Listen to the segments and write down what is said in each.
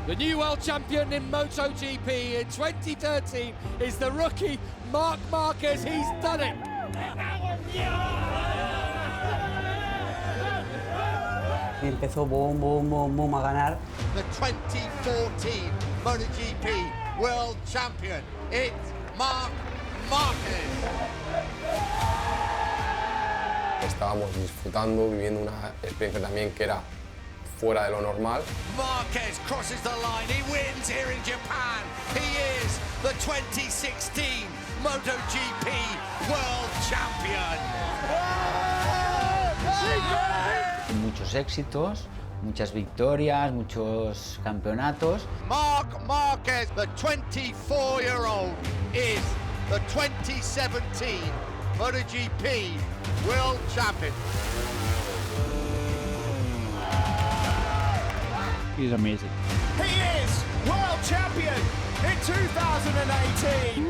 The new world champion in MotoGP in 2013 is the rookie Marc Marquez. He's done it. Y empezó boom, boom, boom, boom a ganar. The 2014 MotoGP world champion, it's Marc Marquez. Estábamos disfrutando, viviendo una experiencia también que era fuera de lo normal. Marquez crosses the line, he wins here in Japan. He is the 2016 MotoGP World Champion. Muchos éxitos, muchas victorias, muchos campeonatos. Marc Marquez, the 24-year-old, is the 2017 MotoGP World Champion. He's amazing. He is world champion in 2018.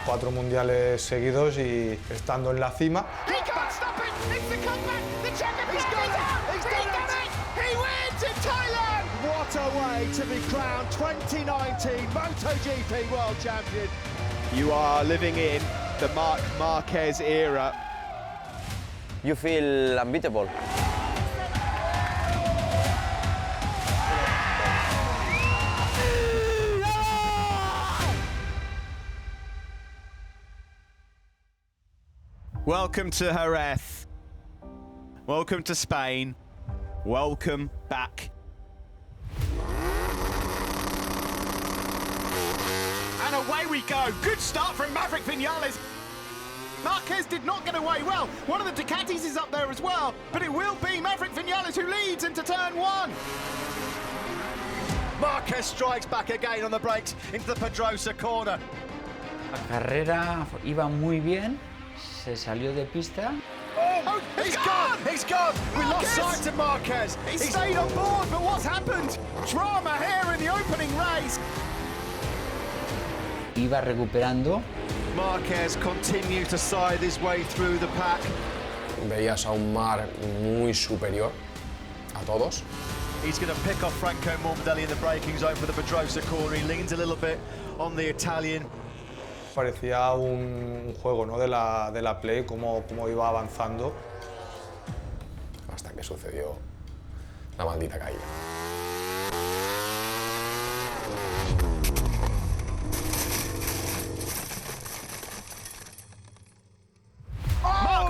4 mundiales seguidos y estando en la cima. He can't stop it. It's the comeback. The checker. He's done it. He's done it. He wins in Thailand. What a way to be crowned 2019 MotoGP world champion. You are living in the Marc Marquez era. You feel unbeatable. Welcome to Jerez. Welcome to Spain. Welcome back. And away we go. Good start from Maverick Vinales. Marquez did not get away well. One of the Ducatis is up there as well, but it will be Maverick Vinales who leads into turn one. Marquez strikes back again on the brakes into the Pedrosa corner. La carrera iba muy bien, se salió de pista. Oh, he's gone! He's gone! We lost sight of Marquez. He stayed on board, but what's happened? Drama here in the opening race. Iba recuperando. Marquez continues to side his way through the pack. Veías a un Marc muy superior a todos. He's going to pick off Franco Morbidelli in the braking zone for the Pedrosa corner. He leans a little bit on the Italian. Parecía un juego, ¿no? de la Play, cómo iba avanzando. Hasta que sucedió la maldita caída.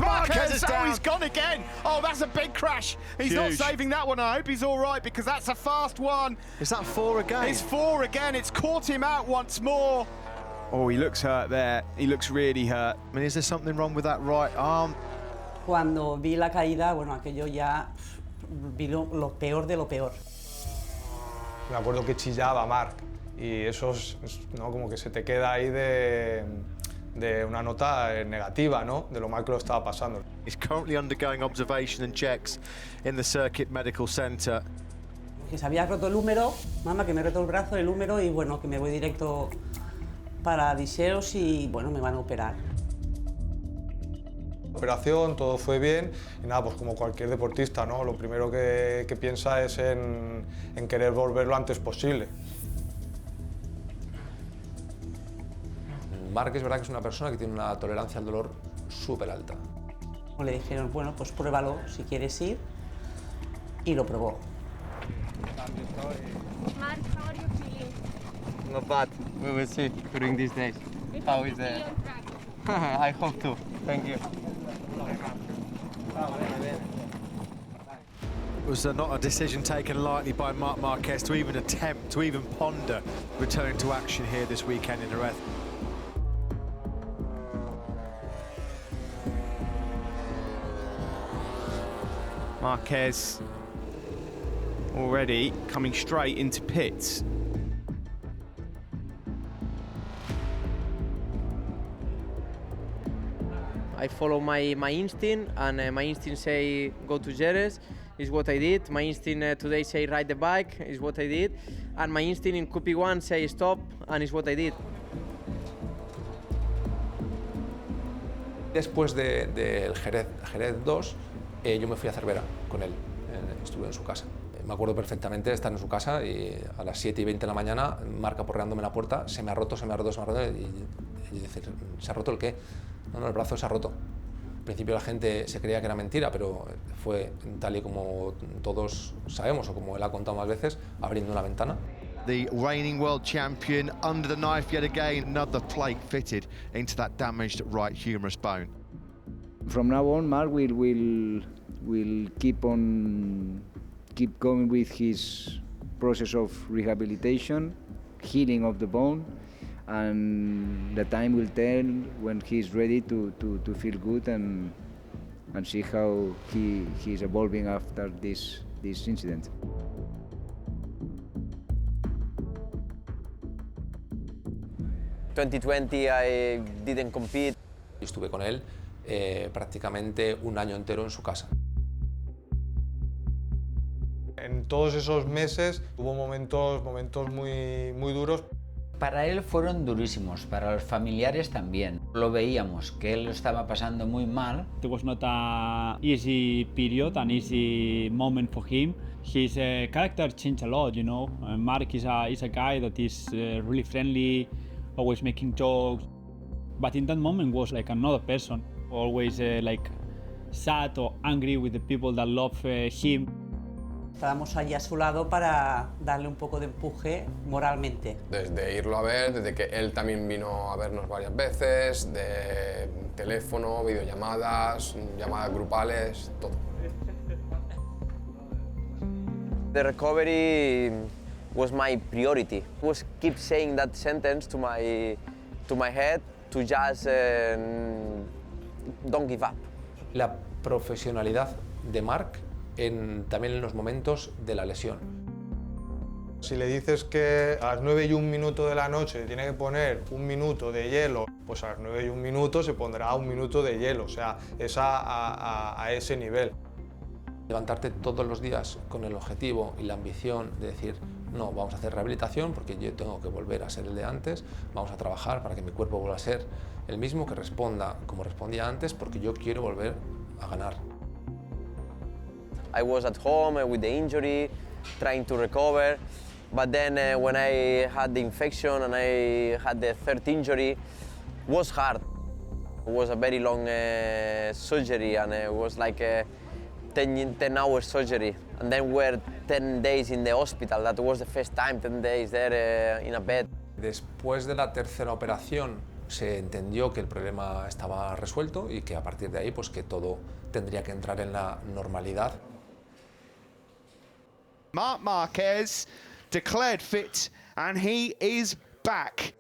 Marquez is down. He's gone again. Oh, that's a big crash. He's not saving that one. I hope he's all right because that's a fast one. Is that 4 again? It's 4 again. It's caught him out once more. Oh, he looks hurt there. He looks really hurt. I mean, is there something wrong with that right arm? Cuando vi la caída, bueno, aquello ya vi lo peor de lo peor. Me acuerdo que chillaba Marc y eso es, ¿no? Como que se te queda ahí de una nota negativa, ¿no? De lo mal que lo estaba pasando. He's currently undergoing observation and checks in the Circuit Medical Center. Que se había roto el húmero, mamá, que me he roto el brazo, el húmero y bueno, que me voy directo para Diseos y bueno, me van a operar. Operación, todo fue bien y nada, pues como cualquier deportista, ¿no? Lo primero que piensa es en querer volver lo antes posible. Marc es verdad que es una persona que tiene una tolerancia al dolor súper alta. Le dijeron, bueno, pues pruébalo si quieres ir y lo probó. Marc, how are you feeling? Not bad. We will see during these days. How is it? I hope to. Thank you. It was not a decision taken lightly by Marc Marquez to even attempt, to even ponder returning to action here this weekend in Jerez. Marquez already coming straight into pits. I follow my instinct, and my instinct say go to Jerez, is what I did. My instinct today say ride the bike, is what I did. And my instinct in QP1 say stop, and is what I did. Después del Jerez 2, yo me fui a Cervera con él, estuve en su casa. Me acuerdo perfectamente de estar en su casa y a las 7:20 de la mañana, Marc aporreándome la puerta, se me ha roto, y decir, ¿se ha roto el qué? No, el brazo se ha roto. Al principio la gente se creía que era mentira, pero fue tal y como todos sabemos, o como él ha contado más veces, abriendo una ventana. The reigning world champion under the knife yet again, another plate fitted into that damaged right humerus bone. From now on, Marc will keep going with his process of rehabilitation, healing of the bone, and the time will tell when he's ready to feel good and see how he's evolving after this incident. In 2020 I didn't compete. Estuve con él prácticamente un año entero en su casa. En todos esos meses hubo momentos muy duros. Para él fueron durísimos, para los familiares también. Lo veíamos, que él lo estaba pasando muy mal. It was not an easy period, an easy moment for him. His character changed a lot, you know. Marc is a guy that is really friendly, always making jokes. But in that moment was like another person, always like sad or angry with the people that love him. Estábamos allí a su lado para darle un poco de empuje moralmente. Desde irlo a ver, desde que él también vino a vernos varias veces, de teléfono, videollamadas, llamadas grupales, todo. The recovery was my priority. I was keep saying that sentence to my head to just don't give up. La profesionalidad de Marc también en los momentos de la lesión. Si le dices que a las 9:01 de la noche tiene que poner 1 minuto de hielo, pues a las 9:01 se pondrá 1 minuto de hielo, o sea, es a ese nivel. Levantarte todos los días con el objetivo y la ambición de decir, no, vamos a hacer rehabilitación porque yo tengo que volver a ser el de antes, vamos a trabajar para que mi cuerpo vuelva a ser el mismo, que responda como respondía antes, porque yo quiero volver a ganar. I was at home with the injury, trying to recover, but then when I had the infection and I had the third injury, it was hard. It was a very long surgery, and it was like a 10-hour surgery. And then we're 10 days in the hospital. That was the first time, 10 days there in a bed. Después de la tercera operación se entendió que el problema estaba resuelto y que a partir de ahí pues que todo tendría que entrar en la normalidad. Marc Marquez declared fit and he is back.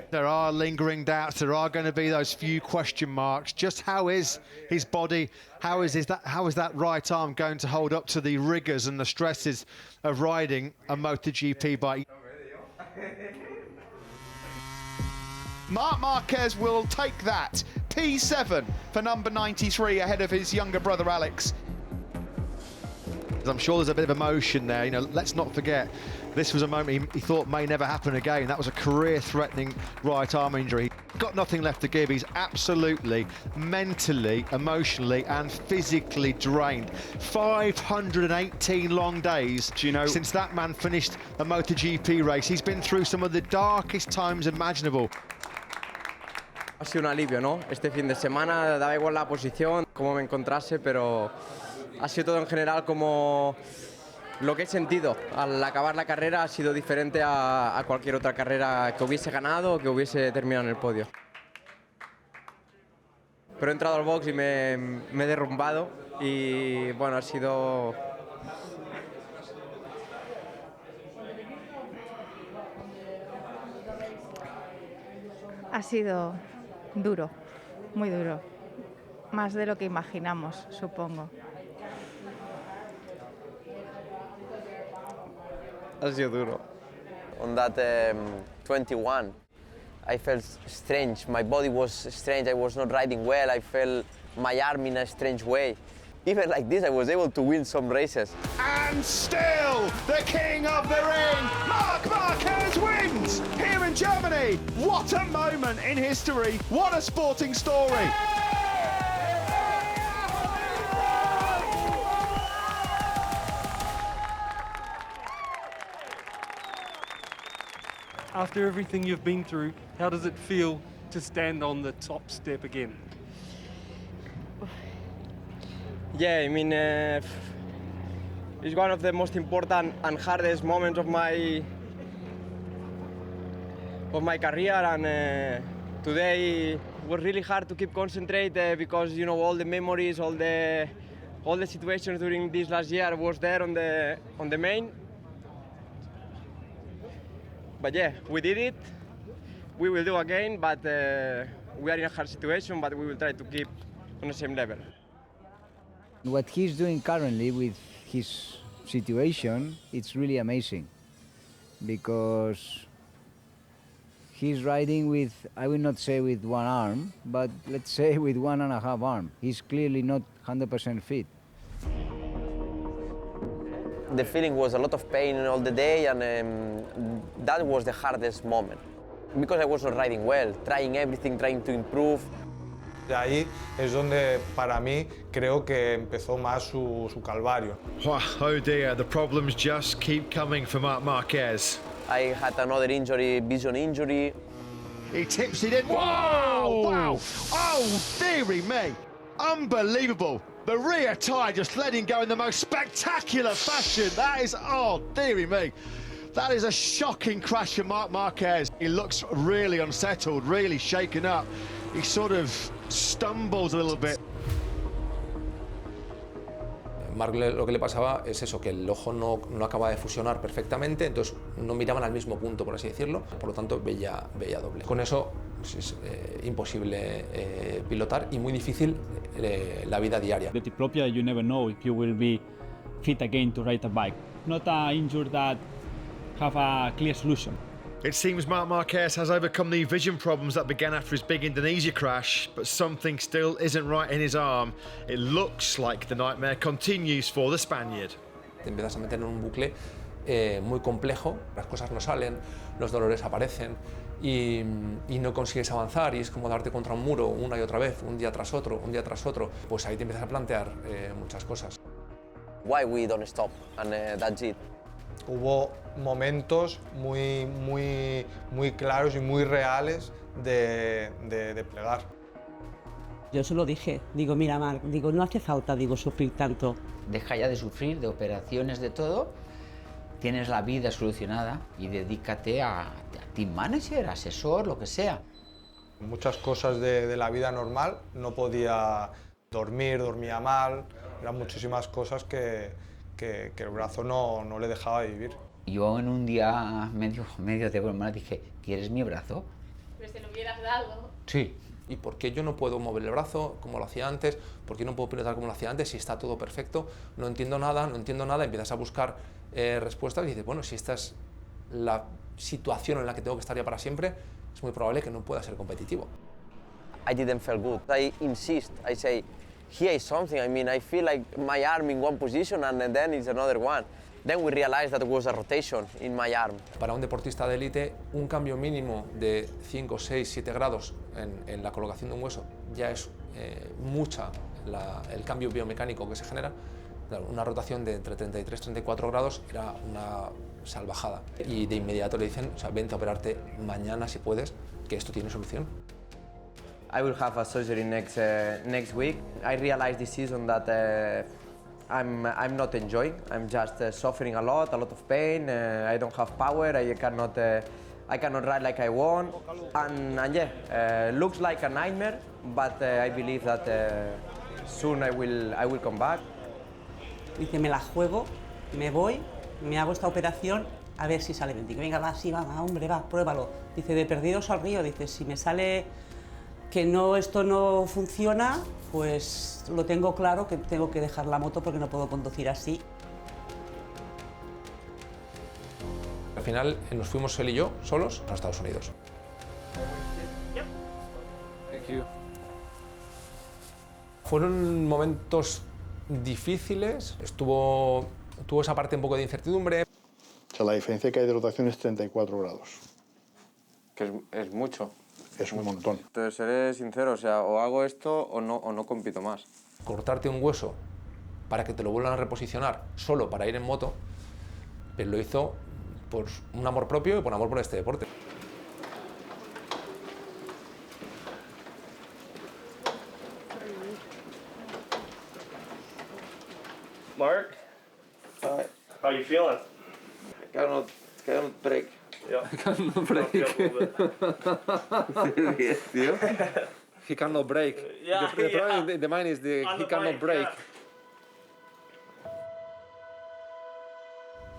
There are lingering doubts. There are going to be those few question marks. Just how is his body? How is that right arm going to hold up to the rigours and the stresses of riding a MotoGP bike? Marc Marquez will take that. P7 for number 93 ahead of his younger brother Alex. I'm sure there's a bit of emotion there. You know, let's not forget, this was a moment he thought may never happen again. That was a career-threatening right arm injury. Got nothing left to give. He's absolutely, mentally, emotionally, and physically drained. 518 long days since that man finished a MotoGP race. He's been through some of the darkest times imaginable. Ha sido un alivio, ¿no? Este fin de semana daba igual la posición, cómo me encontrase, pero ha sido todo en general como lo que he sentido. Al acabar la carrera ha sido diferente a cualquier otra carrera que hubiese ganado o que hubiese terminado en el podio. Pero he entrado al box y me he derrumbado y bueno, ha sido... Ha sido duro, muy duro, más de lo que imaginamos, supongo. Ha sido duro. On that 21, I felt strange. My body was strange. I was not riding well. I felt my arm in a strange way. Even like this, I was able to win some races. And still, the king of the ring, Marc Marquez wins here in Germany. What a moment in history. What a sporting story. after everything you've been through, how does it feel to stand on the top step again? Yeah, I mean, it's one of the most important and hardest moments of my career, and today was really hard to keep concentrate because you know all the memories, all the situations during this last year was there on the main. But yeah, we did it. We will do again, but we are in a hard situation, but we will try to keep on the same level. What he's doing currently with his situation, it's really amazing because he's riding with, I will not say with one arm, but let's say with 1.5 arms. He's clearly not 100% fit. The feeling was a lot of pain all the day, and that was the hardest moment. Because I was not riding well, trying everything, trying to improve. De ahí es donde, para mí, creo que empezó más su calvario. Oh dear, the problems just keep coming for Marc Marquez. I had another injury, vision injury. He tips it in. Whoa! Wow! Oh, dearie me! Unbelievable! The rear tyre just letting go in the most spectacular fashion. That is, oh, dearie me. That is a shocking crash for Marc Marquez. He looks really unsettled, really shaken up. He sort of stumbles a little bit. Marc lo que le pasaba es eso, que el ojo no acaba de fusionar perfectamente, entonces no miraban al mismo punto, por así decirlo, por lo tanto veía doble. Con eso es imposible pilotar y muy difícil la vida diaria. The diplopia, you never know if you will be fit again to ride a bike. Not an injury that have a clear solution. It seems Marc Marquez has overcome the vision problems that began after his big Indonesia crash, but something still isn't right in his arm. It looks like the nightmare continues for the Spaniard. Te empiezas a meter en un bucle muy complejo, las cosas no salen, los dolores aparecen y no consigues avanzar y es como darte contra un muro una y otra vez, un día tras otro, pues ahí te empiezas a plantear muchas cosas. Why we don't stop, and that's it. Hubo momentos muy claros y muy reales de plegar. Yo se lo dije, digo, mira Marc, digo, no hace falta, digo, sufrir tanto. Deja ya de sufrir, de operaciones, de todo. Tienes la vida solucionada y dedícate a team manager, asesor, lo que sea. Muchas cosas de la vida normal, no podía dormir, dormía mal, eran muchísimas cosas que el brazo no le dejaba vivir. Yo en un día medio de broma dije, ¿quieres mi brazo? Pues te lo hubieras dado. Sí. ¿Y por qué yo no puedo mover el brazo como lo hacía antes? ¿Por qué no puedo pilotar como lo hacía antes si está todo perfecto? No entiendo nada, empiezas a buscar respuestas y dices, bueno, si esta es la situación en la que tengo que estar ya para siempre, es muy probable que no pueda ser competitivo. I didn't feel good. I insist, I say, here is something. I mean, I feel like my arm in one position and then it's another one. Then we realized that it was a rotation in my arm. Para un deportista de élite, un cambio mínimo de 5, 6, 7 grados en la colocación de un hueso ya es el cambio biomecánico que se genera. Una rotación de entre 33 y 34 grados era una salvajada. Y de inmediato le dicen, o sea, vente a operarte mañana si puedes, que esto tiene solución. I will have a surgery next week. I realized this season that I'm not enjoying. I'm just suffering a lot of pain. I don't have power. I cannot ride like I want. And yeah, looks like a nightmare, but I believe that soon I will come back. Dice, me la juego, me voy, me hago esta operación, a ver si sale bien. Digo, venga, va, sí, va, hombre, va, pruébalo. Dice, de perdidos al río, dice, si me sale que esto no funciona, pues lo tengo claro que tengo que dejar la moto porque no puedo conducir así. Al final nos fuimos él y yo solos a Estados Unidos. Fueron momentos difíciles, tuvo esa parte un poco de incertidumbre. O sea, la diferencia que hay de rotación es 34 grados. Que es mucho. Es un montón. Te seré sincero, o sea, o hago esto o no compito más. Cortarte un hueso para que te lo vuelvan a reposicionar solo para ir en moto, pero lo hizo por un amor propio y por amor por este deporte. Mark? Hi. How you feeling? Cannot break. Yeah. Cannot break. tío. He cannot break. Yeah, the problem in the mind is he cannot break.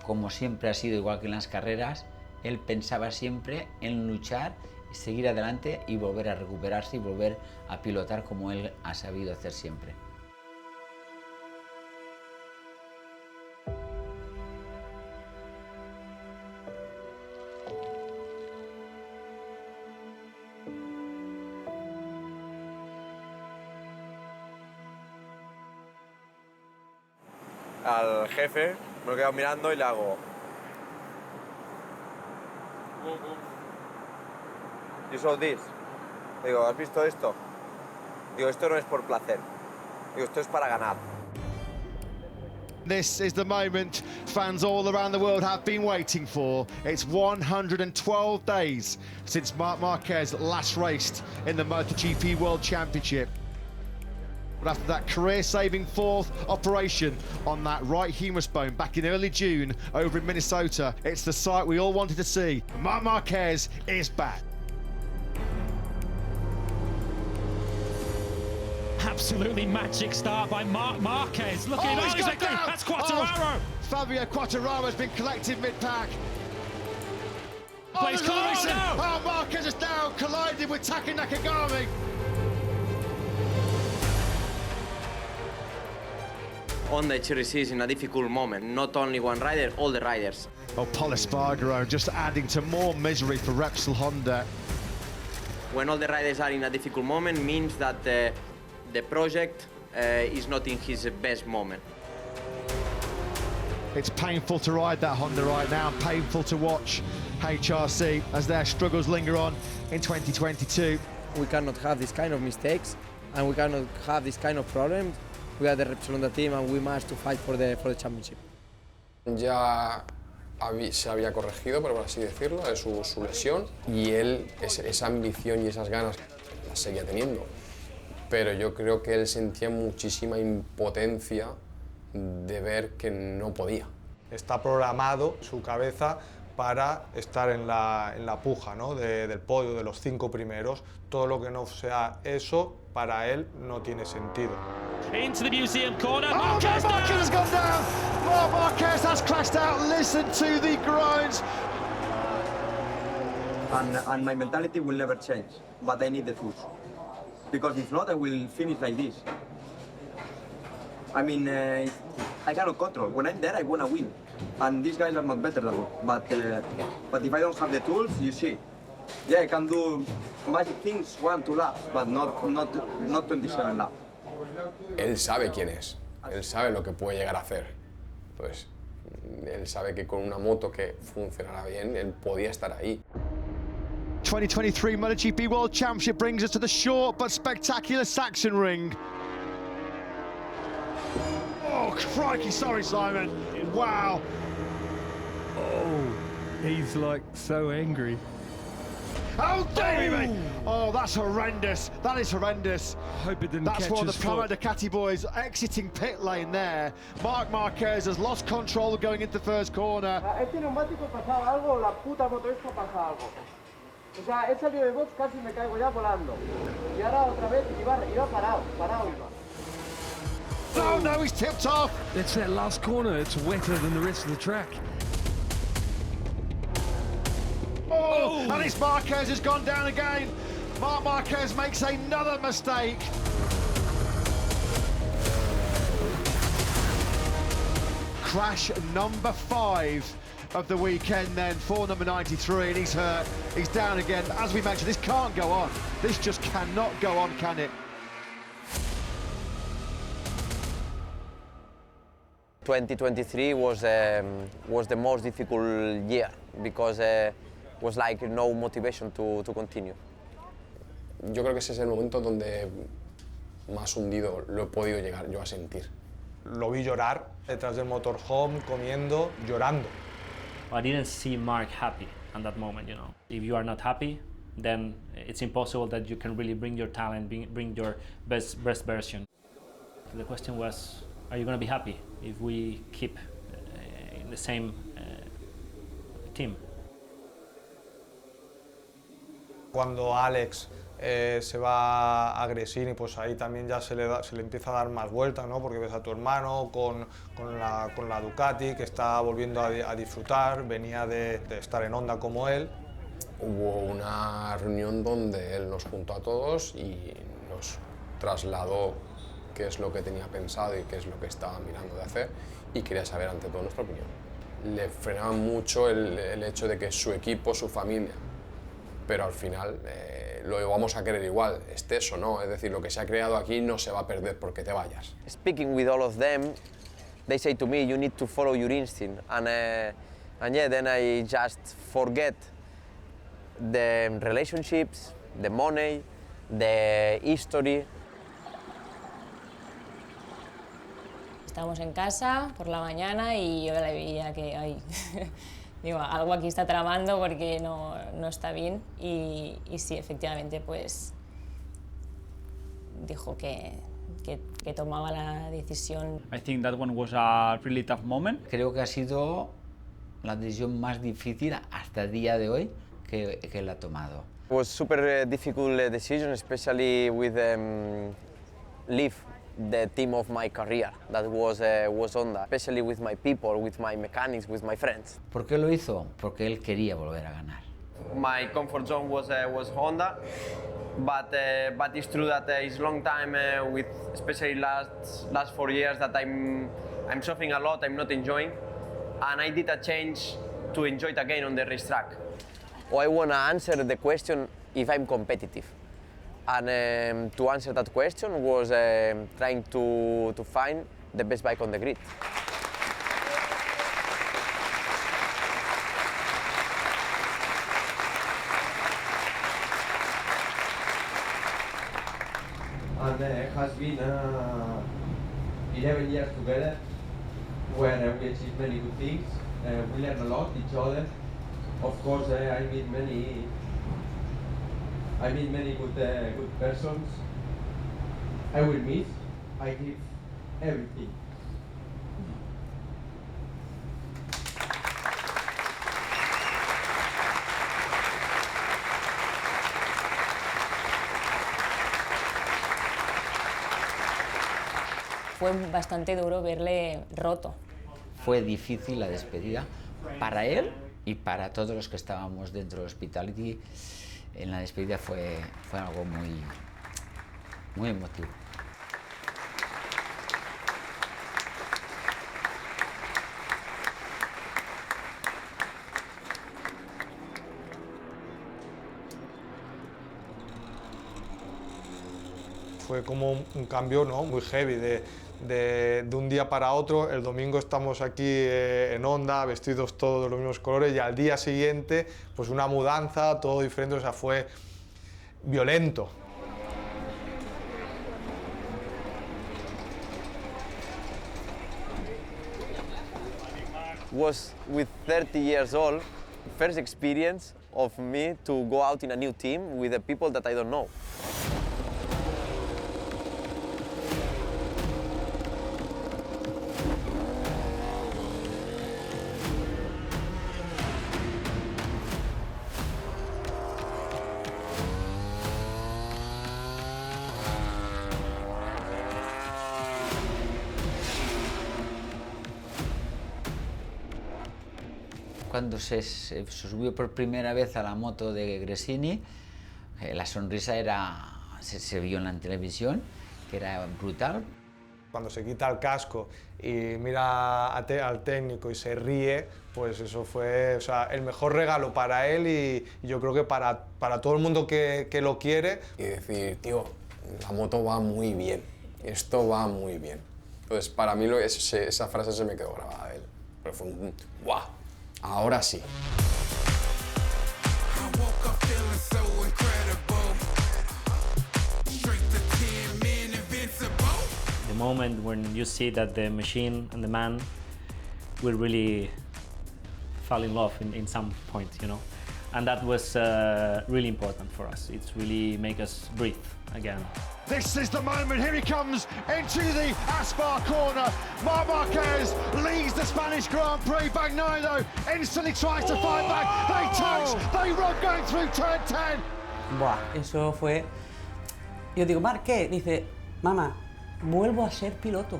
Como siempre ha sido igual que en las carreras, él pensaba siempre en luchar, seguir adelante y volver a recuperarse y volver a pilotar como él ha sabido hacer siempre. Al jefe me lo quedo mirando y le hago. You saw this. Digo, ¿has visto esto? Digo, esto no es por placer. Digo, esto es para ganar. This is the moment fans all around the world have been waiting for. It's 112 days since Marc Marquez last raced in the MotoGP World Championship. But after that career-saving fourth operation on that right humerus bone back in early June over in Minnesota, it's the sight we all wanted to see. Marc Marquez is back. Absolutely magic start by Marc Marquez. Look at he's got down. That's Quartararo. Fabio Quartararo has been collected mid-pack. He's Listen. Oh, Marquez is down, collided with Taki Nakagami. Honda HRC is in a difficult moment. Not only one rider, all the riders. Oh, Pol Espargaro just adding to more misery for Repsol Honda. When all the riders are in a difficult moment, means that the project is not in his best moment. It's painful to ride that Honda right now, and painful to watch HRC as their struggles linger on in 2022. We cannot have this kind of mistakes, and we cannot have this kind of problems. We are the Repsol Honda team, and we must to fight for the championship. Ya se había corregido, por así decirlo, de su lesión, y él esa ambición y esas ganas las seguía teniendo. Pero yo creo que él sentía muchísima impotencia de ver que no podía. Está programado su cabeza para estar en la puja, ¿no? del podio, de los 5 primeros. Todo lo que no sea eso, para él no tiene sentido. Into the museum corner. Oh, Marquez has gone down. Marc Marquez has crashed out. Listen to the groans. And my mentality will never change, but I need the tools. Because if not, I will finish like this. I mean, I cannot control. When I'm there, I want to win. And these guys are not better than me. But if I don't have the tools, you see. Yeah, I can do magic things 1-2 laps, but not 27 laps. Él sabe quién es, él sabe lo que puede llegar a hacer. Pues él sabe que con una moto que funcionara bien, él podía estar ahí. 2023 MotoGP World Championship brings us to the short but spectacular Sachsenring. Oh, crikey, sorry, Simon. Wow. Oh, he's like so angry. Oh, dearie me! Oh, that's horrendous. That is horrendous. Hope it didn't That's catch one of his the Pramac foot. Ducati boys exiting pit lane there. Marc Marquez has lost control going into the first corner. Este neumático pasaba algo, la puta moto esta pasa algo. O sea, he salido de box, casi me caigo ya volando. Y ahora otra vez iba parado iba. Oh no, he's tipped off. It's that last corner. It's wetter than the rest of the track. Oh, and it's Marquez has gone down again. Marc Marquez makes another mistake. Crash number 5 of the weekend then for number 93, and he's hurt. He's down again. As we mentioned, this can't go on. This just cannot go on, can it? 2023 was the most difficult year because was like no motivation to continue. Yo creo que ese es el momento donde más hundido lo he podido llegar yo a sentir. Lo vi llorar detrás del motorhome, comiendo, llorando. I didn't see Marc happy at that moment, you know. If you are not happy, then it's impossible that you can really bring your talent, bring your best version. The question was, are you going to be happy if we keep in the same team? Cuando Alex se va a Gresini, pues ahí también ya se le empieza a dar más vueltas, ¿no? Porque ves a tu hermano con la Ducati, que está volviendo a disfrutar, venía de estar en Honda como él. Hubo una reunión donde él nos juntó a todos y nos trasladó qué es lo que tenía pensado y qué es lo que estaba mirando de hacer, y quería saber ante todo nuestra opinión. Le frenaba mucho el hecho de que su equipo, su familia, pero al final lo vamos a querer igual, estés o no, es decir, lo que se ha creado aquí no se va a perder porque te vayas. Speaking with all of them, they say to me, you need to follow your instinct, and yeah, then I just forget the relationships, the money, the history. Estábamos en casa por la mañana y yo le veía que digo, algo aquí está tramando porque no está bien, y sí, efectivamente, pues dijo que tomaba la decisión. I think that one was a really tough moment. Creo que ha sido la decisión más difícil hasta el día de hoy que él ha tomado. It was super difficult decision, especially with leave the team of my career, that was Honda, especially with my people, with my mechanics, with my friends. ¿Por qué lo hizo? Porque él quería volver a ganar. My comfort zone was Honda, but it's true that it's long time with especially last 4 years that I'm suffering a lot, I'm not enjoying, and I did a change to enjoy it again on the racetrack. I want to answer the question if I'm competitive. And to answer that question was trying to find the best bike on the grid. And it has been 11 years together where we achieved many good things. We learn a lot each other. Of course, I meet many good persons. I will miss. I give everything. Fue bastante duro verle roto. Fue difícil la despedida para él y para todos los que estábamos dentro del Hospitality. En la despedida fue algo muy emotivo. Fue como un cambio, ¿no? Muy heavy, de un día para otro. El domingo estamos aquí en Honda, vestidos todos de los mismos colores, y al día siguiente, pues una mudanza, todo diferente, o sea, fue violento. Was with 30 years old, first experience of me to go out in a new team with the people that I don't know. Cuando se subió por primera vez a la moto de Gresini, la sonrisa se vio en la televisión, que era brutal. Cuando se quita el casco y mira al técnico y se ríe, pues eso fue, o sea, el mejor regalo para él y yo creo que para todo el mundo que lo quiere. Y decir, tío, la moto va muy bien, esto va muy bien. Entonces, para mí esa frase se me quedó grabada de él. Pero fue un ¡guau! Ahora sí. The moment when you see that the machine and the man will really fall in love in some point, you know. And that was really important for us. It's really make us breathe again. This is the moment. Here he comes into the Aspar corner. Marc Marquez leads the Spanish Grand Prix. Bagnaia instantly tries to fight back. They touch, they run going through turn 10. Buah, eso fue... Yo digo, Marc, ¿qué? Dice, mamá, vuelvo a ser piloto.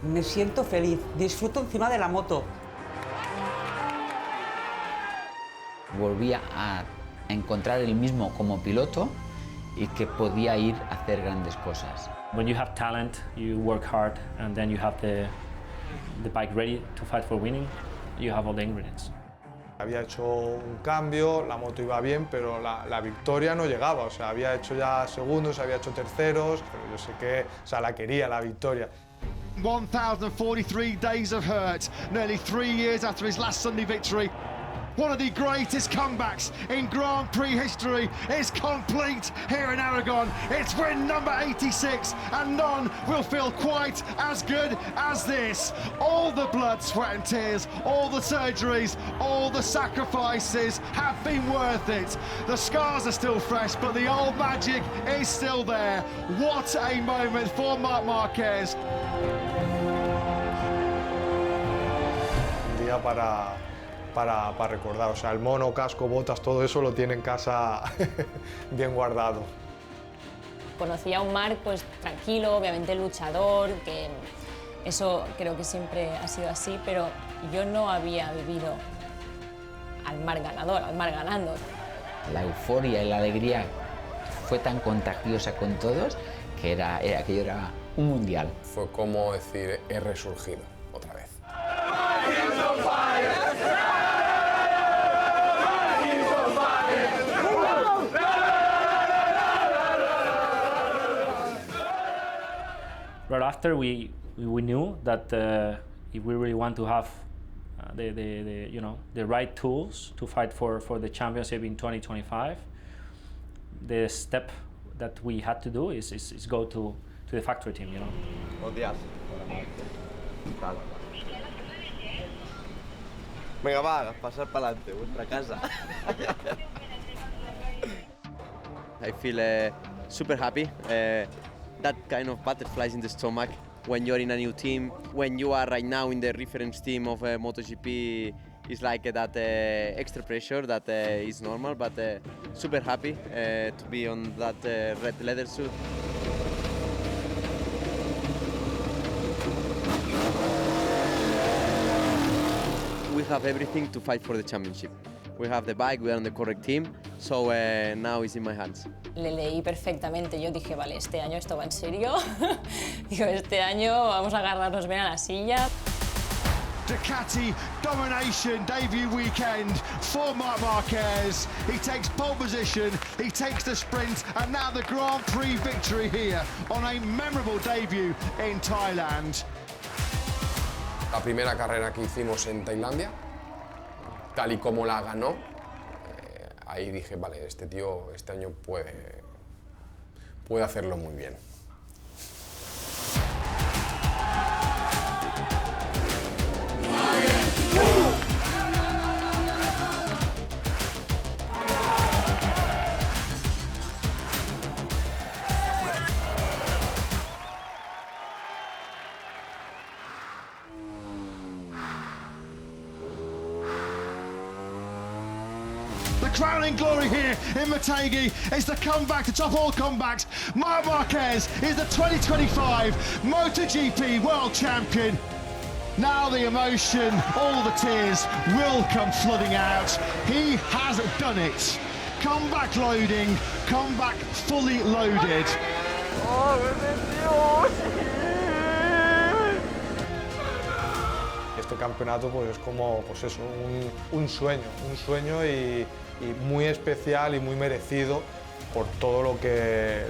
Me siento feliz, disfruto encima de la moto. Volvía a encontrar el mismo como piloto y que podía ir a hacer grandes cosas. When you have talent, you work hard, and then you have the bike ready to fight for winning, you have all the ingredients. Había hecho un cambio, la moto iba bien, pero la victoria no llegaba. O sea, había hecho ya segundos, había hecho terceros, pero yo sé que, o sea, la quería la victoria. 1,043 days of hurt, nearly 3 years after his last Sunday victory. One of the greatest comebacks in Grand Prix history is complete here in Aragon. It's win number 86, and none will feel quite as good as this. All the blood, sweat and tears, all the surgeries, all the sacrifices have been worth it. The scars are still fresh, but the old magic is still there. What a moment for Marc Marquez. Un día para recordar, o sea, el mono, casco, botas, todo eso lo tiene en casa bien guardado. Conocí a un Marc pues tranquilo, obviamente luchador, que eso creo que siempre ha sido así, pero yo no había vivido al Marc ganador, al Marc ganando. La euforia y la alegría fue tan contagiosa con todos que aquello era un mundial. Fue como decir, he resurgido otra vez. Right after, we knew that if we really want to have the right tools to fight for the championship in 2025, the step that we had to do is go to the factory team, you know. Buenos días. Venga, va, pasar para adelante, vuestra casa. I feel super happy. That kind of butterflies in the stomach when you're in a new team. When you are right now in the reference team of MotoGP, it's like that extra pressure that is normal, but super happy to be on that red leather suit. We have everything to fight for the championship. We have the bike, we are on the correct team, so now it's in my hands. Le leí perfectamente, yo dije, vale, este año esto va en serio. Digo, este año vamos a agarrarnos bien a la silla. Ducati domination debut weekend for Marc Marquez. He takes pole position, he takes the sprint, and now the Grand Prix victory here on a memorable debut in Thailand. La primera carrera que hicimos en Tailandia, tal y como la ganó, ahí dije, vale, este tío este año puede hacerlo muy bien. The crowning glory here in Motegi is the comeback to top all comebacks. Marc Marquez is the 2025 MotoGP World Champion. Now the emotion, all the tears will come flooding out. He has done it. Comeback loading, comeback fully loaded. Este campeonato pues, es como pues eso, un sueño y muy especial y muy merecido por todo lo que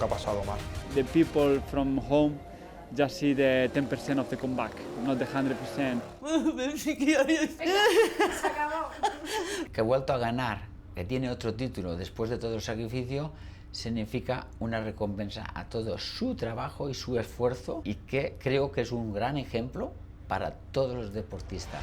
ha pasado mal. The people from home just see the 10% of the comeback, not the 100%. Que ha vuelto a ganar, que tiene otro título después de todo el sacrificio, significa una recompensa a todo su trabajo y su esfuerzo, y que creo que es un gran ejemplo para todos los deportistas.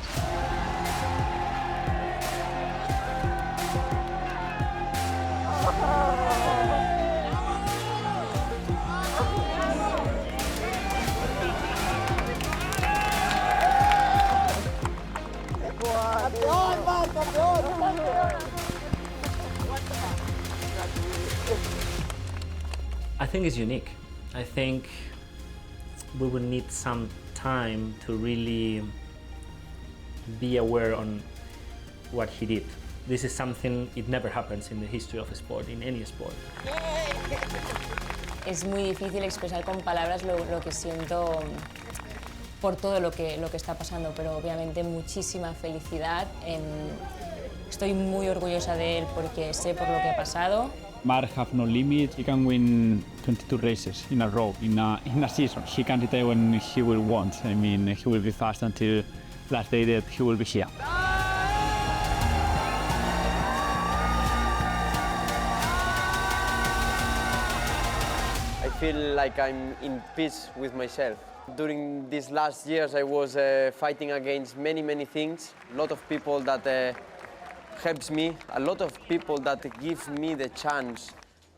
think it's unique. I think we will need some time to really be aware on what he did. This is something, it never happens in the history of sport, in any sport. Es muy difícil expresar con palabras lo que siento por todo lo que está pasando, pero obviamente muchísima felicidad. Estoy muy orgullosa de él porque sé por lo que ha pasado. Mark have no limit. He can win 22 races in a row in a season. He can retire when he will want. I mean, he will be fast until last day that he will be here. I feel like I'm in peace with myself. During these last years, I was fighting against many things. A lot of people that helps me, a lot of people that give me the chance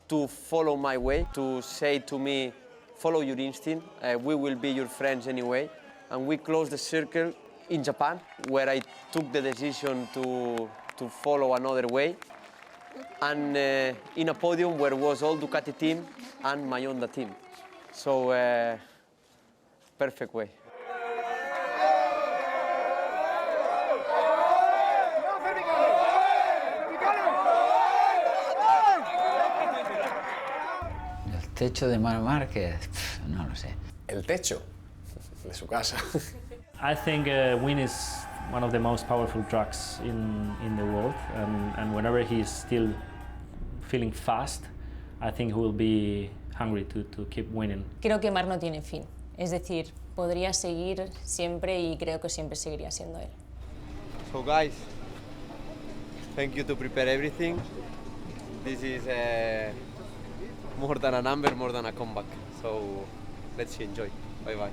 to follow my way, to say to me, follow your instinct, we will be your friends anyway. And we closed the circle in Japan, where I took the decision to follow another way. And in a podium where was all Ducati team and my Honda team. So, perfect way. El techo de Marc Márquez, no lo sé. El techo de su casa. I think wind is one of the most powerful trucks in the world, and whenever he's still feeling fast, I think he will be hungry to keep winning. Creo que Marc no tiene fin, es decir, podría seguir siempre y creo que siempre seguiría siendo él. So guys, thank you to prepare everything. This is more than a number, more than a comeback. So let's enjoy. Bye bye.